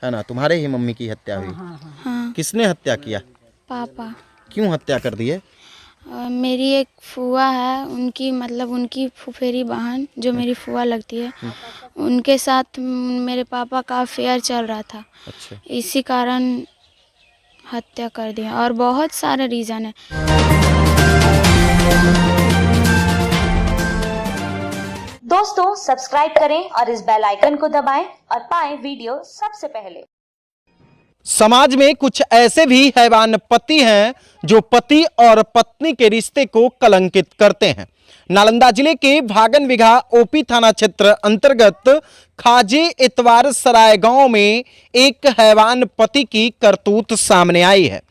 है ना। तुम्हारे ही मम्मी की हत्या हुई? हाँ। किसने हत्या किया? पापा। क्यों हत्या कर दी है? मेरी एक फूआ है, उनकी मतलब उनकी फुफेरी बहन जो मेरी फूआ लगती है, उनके साथ मेरे पापा का अफेयर चल रहा था। अच्छा। इसी कारण हत्या कर दिया और बहुत सारे रीज़न है। दोस्तों सब्सक्राइब करें और इस बेल आइकन को दबाएं और पाएं वीडियो सबसे पहले। समाज में कुछ ऐसे भी हैवान पति हैं जो पति और पत्नी के रिश्ते को कलंकित करते हैं। नालंदा जिले के भागन बिघा ओपी थाना क्षेत्र अंतर्गत खाजे इतवार सराय गांव में एक हैवान पति की करतूत सामने आई है,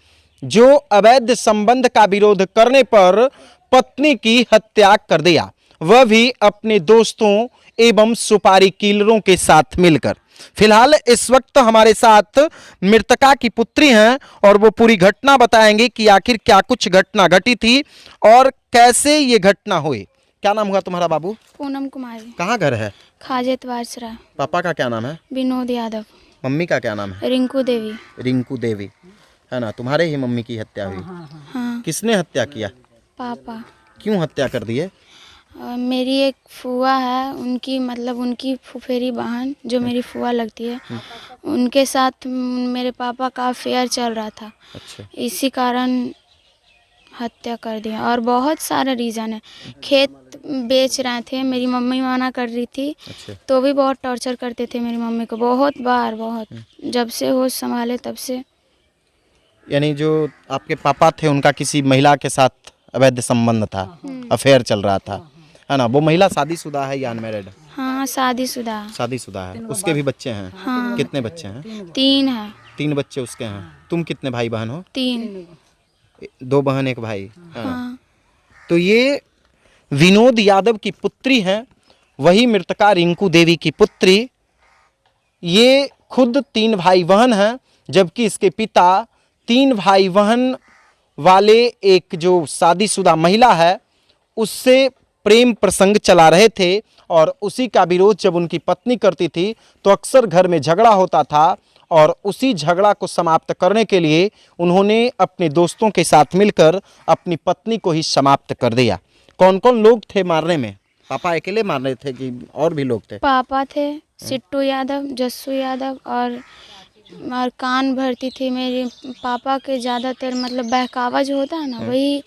जो अवैध संबंध का विरोध करने पर पत्नी की हत्या कर दिया, वह भी अपने दोस्तों एवं सुपारी किलरों के साथ मिलकर। फिलहाल इस वक्त हमारे साथ मृतका की पुत्री हैं और वो पूरी घटना बताएंगे कि आखिर क्या कुछ घटना घटी थी और कैसे ये घटना हुई। क्या नाम हुआ तुम्हारा बाबू? पूनम कुमारी। कहाँ घर है? खाजे इतवार सराय। पापा का क्या नाम है? विनोद यादव। मम्मी का क्या नाम है? रिंकू देवी। रिंकू देवी, है ना। तुम्हारे ही मम्मी की हत्या हुई? हाँ। किसने हत्या किया? पापा। क्यों हत्या कर दी है? मेरी एक फूआ है, उनकी मतलब उनकी फुफेरी बहन जो मेरी फूआ लगती है, उनके साथ मेरे पापा का अफेयर चल रहा था। अच्छा। इसी कारण हत्या कर दिया और बहुत सारे रीज़न है। खेत बेच रहे थे, मेरी मम्मी मना कर रही थी। अच्छा। तो भी बहुत टॉर्चर करते थे मेरी मम्मी को, बहुत बार, बहुत। जब से होश संभाले तब से। यानी जो आपके पापा थे उनका किसी महिला के साथ अवैध संबंध था, अफेयर चल रहा था, है ना। वो महिला शादीशुदा है या अनमैरिड? हाँ, शादीशुदा। शादीशुदा है। उसके भी बच्चे हैं? हाँ। कितने बच्चे हैं? 3 है। 3 बच्चे उसके हैं। तुम कितने भाई बहन हो? 3। 2 बहन 1 भाई, है ना। हाँ। तो ये विनोद यादव की पुत्री हैं, वही मृतका रिंकू देवी की पुत्री। ये खुद 3 भाई बहन हैं, जबकि इसके पिता 3 भाई बहन वाले एक जो शादीशुदा महिला है उससे प्रेम प्रसंग चला रहे थे और उसी का विरोध जब उनकी पत्नी करती थी तो अक्सर घर में झगड़ा होता था और उसी झगड़ा को समाप्त करने के लिए उन्होंने अपने दोस्तों के साथ मिलकर अपनी पत्नी को ही समाप्त कर दिया। कौन कौन लोग थे मारने में? पापा अकेले मार रहे थे कि और भी लोग थे? पापा थे, सिट्टू यादव, जस्सू यादव और कान भरती थी मेरे पापा के। ज़्यादातर मतलब बहकावा जो होता है ना, वही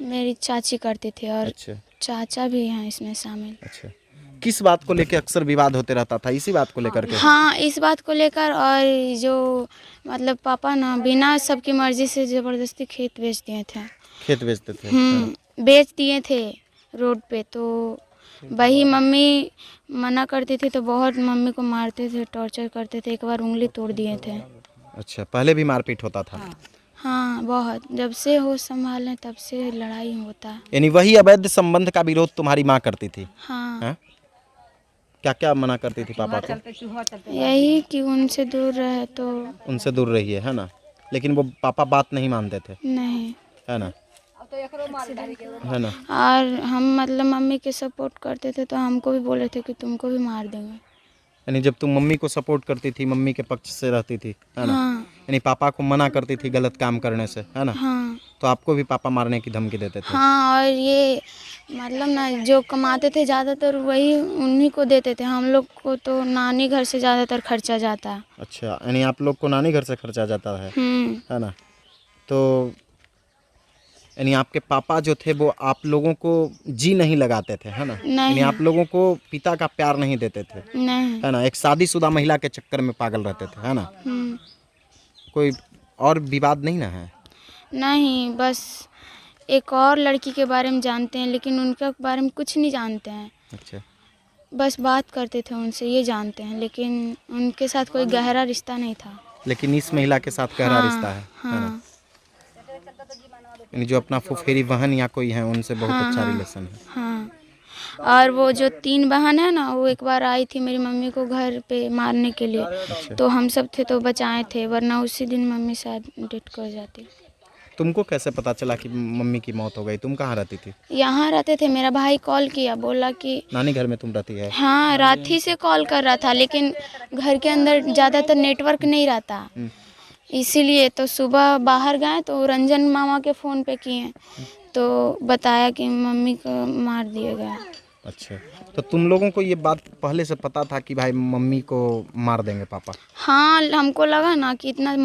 मेरी चाची करती थी और अच्छा। चाचा भी हैं इसमें शामिल। अच्छा। किस बात को लेकर अक्सर विवाद होते रहता था? इसी बात को लेकर के? हाँ, इस बात को लेकर। और जो मतलब पापा ना बिना सबकी मर्जी से ज़बरदस्ती खेत बेच दिए थे। खेत बेचते थे? बेच दिए थे रोड पे। तो वही मम्मी मना करती थी तो बहुत मम्मी को मारते थे, टॉर्चर करते थे। एक बार उंगली तोड़ दिए थे। अच्छा, पहले भी मारपीट होता था? हाँ, बहुत। जब से होश संभाले तब से लड़ाई होता है। यानी वही अवैध संबंध का विरोध तुम्हारी माँ करती थी? हाँ। है? क्या क्या मना करती थी पापा को? यही कि उनसे दूर रहे तो। उनसे दूर रहिए, है ना। लेकिन वो पापा बात नहीं मानते थे, नहीं, है ना, है ना। और हम मतलब मम्मी के सपोर्ट करते थे तो हमको भी बोले थे कि तुमको भी मार देंगे। यानी जब तुम मम्मी को सपोर्ट करती थी, मम्मी के पक्ष से रहती थी, है ना, हाँ। यानी पापा को मना करती थी गलत काम करने से, है ना। हाँ। तो आपको भी पापा मारने की धमकी देते थे? हाँ, और ये मतलब ना जो कमाते थे ज़्यादातर वही उन्हीं को देते थे। हम लोग को तो नानी घर से ज़्यादातर खर्चा जाता है। अच्छा, यानी आप लोग को नानी घर से खर्चा जाता है ना। तो यानी आपके पापा जो थे वो आप लोगों को जी नहीं लगाते थे, है ना। यानी आप लोगों को पिता का प्यार नहीं देते थे, नहीं। है ना। एक शादीशुदा महिला के चक्कर में पागल रहते थे, है ना। कोई और विवाद नहीं ना है? नहीं, बस एक और लड़की के बारे में जानते हैं, लेकिन उनके बारे में कुछ नहीं जानते हैं। अच्छा। बस बात करते थे उनसे, ये जानते हैं, लेकिन उनके साथ कोई गहरा रिश्ता नहीं था। लेकिन इस महिला के साथ गहरा रिश्ता है ना। यानी जो अपना फुफेरी बहन या कोई है उनसे बहुत अच्छा रिलेशन है। हाँ। और वो जो 3 बहन है ना, वो एक बार आई थी मेरी मम्मी को घर पे मारने के लिए। तो हम सब थे तो बचाए थे, वरना उसी दिन मम्मी शायद डेथ कर जाती। तुमको कैसे पता चला कि मम्मी की मौत हो गई? तुम कहाँ रहती थी? यहाँ रहते थे, मेरा भाई कॉल किया, बोला कि नानी घर में तुम रहती है? हाँ, रात ही से कॉल कर रहा था, लेकिन घर के अंदर ज़्यादातर नेटवर्क नहीं रहता, इसीलिए तो सुबह बाहर गए तो रंजन मामा के फ़ोन पे किए तो बताया कि मम्मी को मार दिया गया। अच्छा, तो तुम लोगों को ये बात पहले से पता था कि भाई मम्मी को मार देंगे पापा? हाँ, हमको लगा ना कि इतना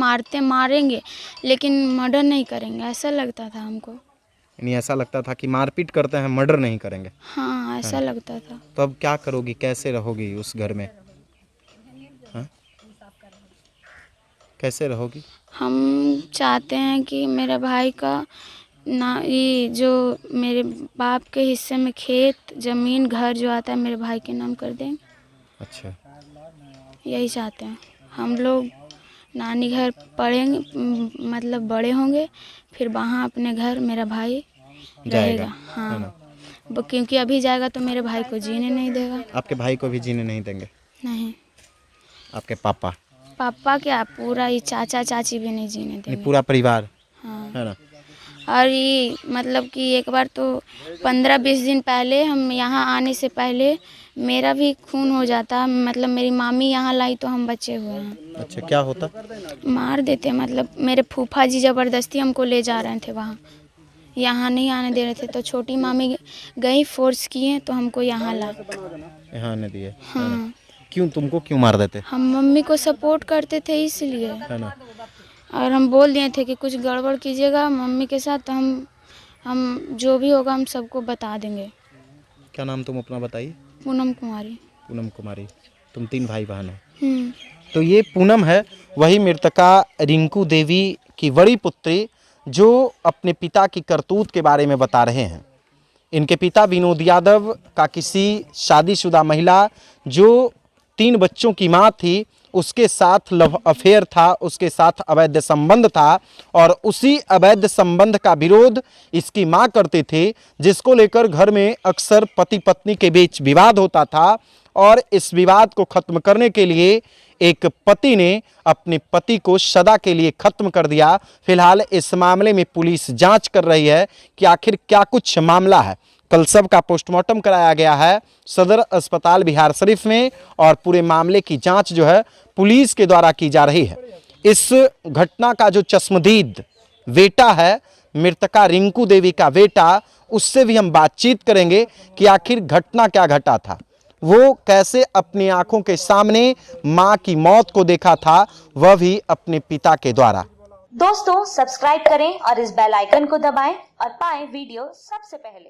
मारेंगे लेकिन मर्डर नहीं करेंगे, ऐसा लगता था हमको। यानी ऐसा लगता था कि मारपीट करते हैं, मर्डर नहीं करेंगे। हाँ, ऐसा लगता था। तो अब क्या करोगी, कैसे रहोगी उस घर में? हाँ? कैसे रहोगी? हम चाहते हैं कि मेरे भाई का ना, ये जो मेरे बाप के हिस्से में खेत ज़मीन घर जो आता है मेरे भाई के नाम कर दें। अच्छा, यही चाहते हैं हम लोग। नानी घर पढ़ेंगे, मतलब बड़े होंगे, फिर वहाँ अपने घर मेरा भाई रहेगा। हाँ, क्योंकि अभी जाएगा तो मेरे भाई को जीने नहीं देगा। आपके भाई को भी जीने नहीं देंगे? नहीं, आपके पापा? पापा क्या, पूरा ये चाचा चाची भी नहीं जीने ये देंगे। पूरा परिवार हाँ, है ना? और ये मतलब कि एक बार तो 15-20 दिन पहले, हम यहाँ आने से पहले मेरा भी खून हो जाता, मतलब मेरी मामी यहाँ लाई तो हम बचे हुए हैं। अच्छा, क्या होता? मार देते, मतलब मेरे फूफा जी ज़बरदस्ती हमको ले जा रहे थे वहाँ, यहाँ नहीं आने दे रहे थे, तो छोटी मामी गई, फोर्स किए तो हमको यहाँ ला। यहाँ आने दिए, है ना? हाँ, क्यों, तुमको क्यों मार देते? हम मम्मी को सपोर्ट करते थे इसलिए, है ना? और हम बोल दिए थे कि कुछ गड़बड़ कीजिएगा मम्मी के साथ तो हम जो भी होगा हम सबको बता देंगे। क्या नाम तुम अपना बताइए? पूनम कुमारी। पूनम कुमारी। तुम 3 भाई बहन हो? हम्म। तो ये पूनम है, वही मृतका रिंकू देवी की बड़ी पुत्री, जो अपने पिता की करतूत के बारे में बता रहे हैं। इनके पिता विनोद यादव का किसी शादीशुदा महिला जो 3 बच्चों की मां थी, उसके साथ लव अफेयर था, उसके साथ अवैध संबंध था, और उसी अवैध संबंध का विरोध इसकी मां करते थे, जिसको लेकर घर में अक्सर पति पत्नी के बीच विवाद होता था। और इस विवाद को खत्म करने के लिए एक पति ने अपने पति को सदा के लिए खत्म कर दिया। फिलहाल इस मामले में पुलिस जांच कर रही है कि आखिर क्या कुछ मामला है। कल सब का पोस्टमार्टम कराया गया है सदर अस्पताल बिहार शरीफ में, और पूरे मामले की जांच जो है पुलिस के द्वारा की जा रही है। इस घटना का जो चश्मदीद बेटा है, मृतका रिंकू देवी का बेटा, उससे भी हम बातचीत करेंगे कि आखिर घटना क्या घटा था, वो कैसे अपनी आंखों के सामने मां की मौत को देखा था, वह भी अपने पिता के द्वारा। दोस्तों सब्सक्राइब करें और इस बेल आइकन को दबाएं और पाएं वीडियो सबसे पहले।